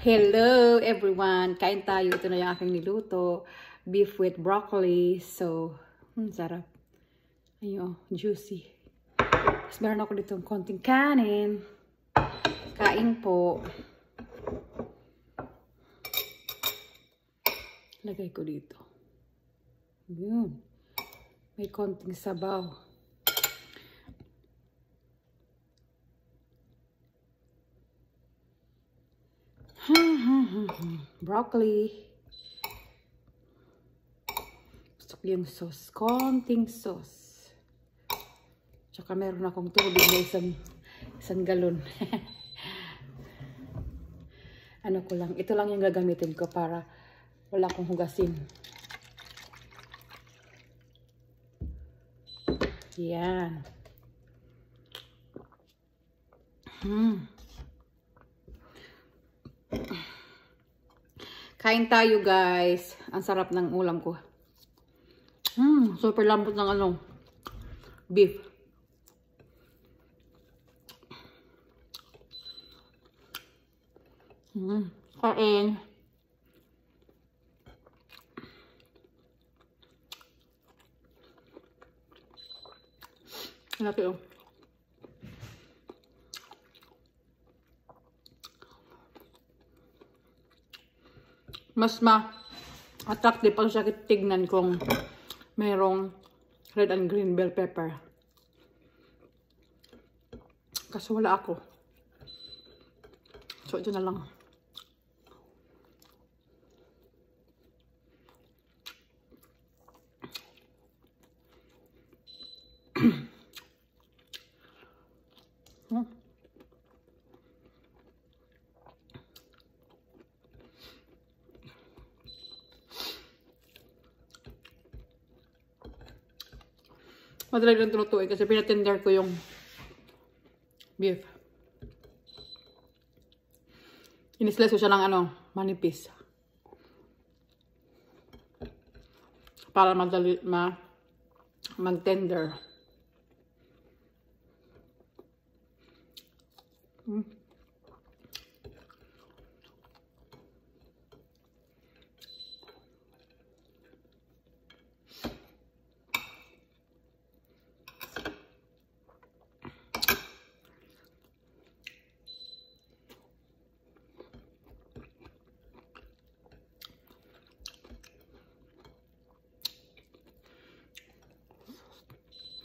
Hello everyone! Kain tayo. Ito na yung aking niluto. Beef with broccoli. So, sarap. Ayun, juicy. Tapos meron ako dito konting kanin. Kain po. Lagay ko dito. Yun. May konting sabaw. Broccoli. Gusto ko yung sauce. Konting sauce. Tsaka meron akong tubig na isang galon. Ano ko lang. Ito lang yung gagamitin ko para wala akong hugasin. Yan. Kain tayo guys. Ang sarap ng ulam ko. Super lambot ng beef. Kain. Laki oh. Mas ma-attractive pag siya tignan kung mayroong red and green bell pepper. Kasi wala ako. So, ito na lang. Madali lang tinutuin kasi pinatender ko yung beef. Inislice ko siya ng manipis. Para madali mag-tender.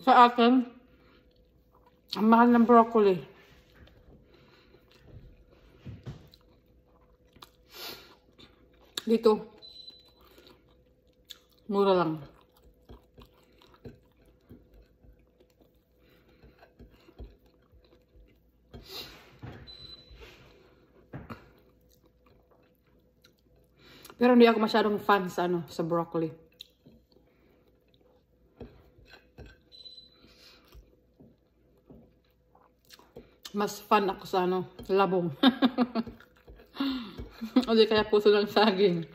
Sa akin, ang mahal ng broccoli. Dito, mura lang. Pero hindi ako masyadong fan sa broccoli. Mas fan ako sa labong. O di kaya puso ng saging.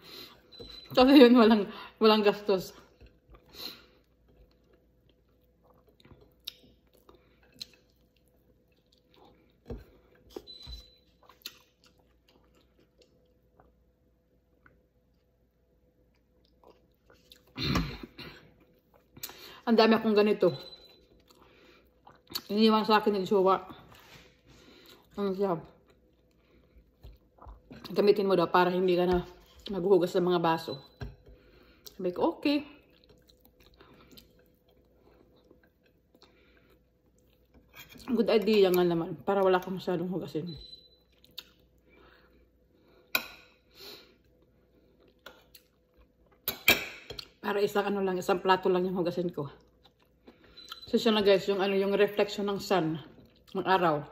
Kasi yun walang gastos. Ang dami akong ganito. Iniwan sa akin yung jowa. Ano siya? Gamitin mo daw para hindi ka na maghuhugas ng mga baso. Sabi ko, okay. Good idea nga naman. Para wala kang masyadong hugasin. Para isang plato lang yung hugasin ko. So siya na guys, yung reflection ng sun, ng araw.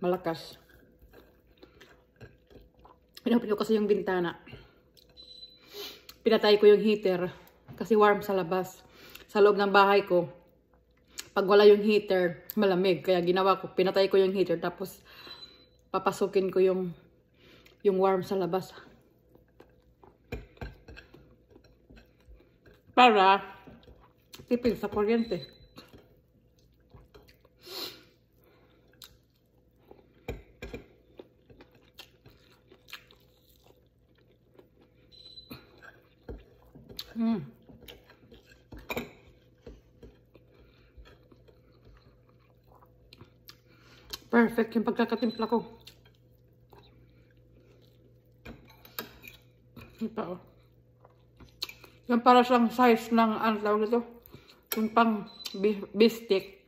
Malakas. Pinopen ko kasi yung bintana. Pinatay ko yung heater kasi warm sa labas. Sa loob ng bahay ko, pag wala yung heater, malamig. Kaya ginawa ko, pinatay ko yung heater tapos papasukin ko yung warm sa labas. Para tipid sa kuryente. Perfect yung pagkakatimpla ko. Ito, oh. Yung para siyang size ng, ano tawag ito? Yung pang beef stick.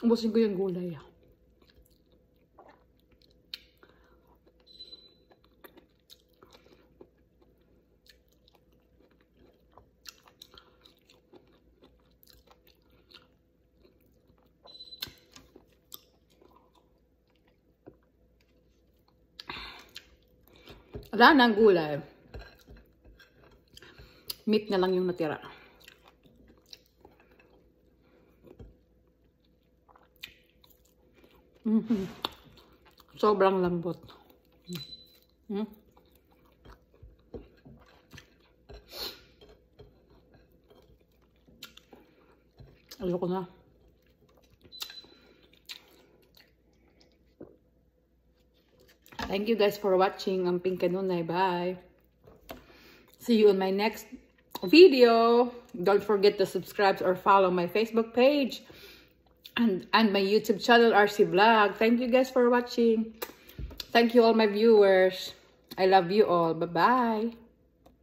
Ubusin ko yung gulay. Wala na ang gulay. Meat na lang yung natira. Sobrang lambot. Ayoko na. Thank you guys for watching ang Pink Kanunay. Bye. See you in my next video. Don't forget to subscribe or follow my Facebook page and my YouTube channel, RC Vlog. Thank you guys for watching. Thank you all my viewers. I love you all. Bye-bye.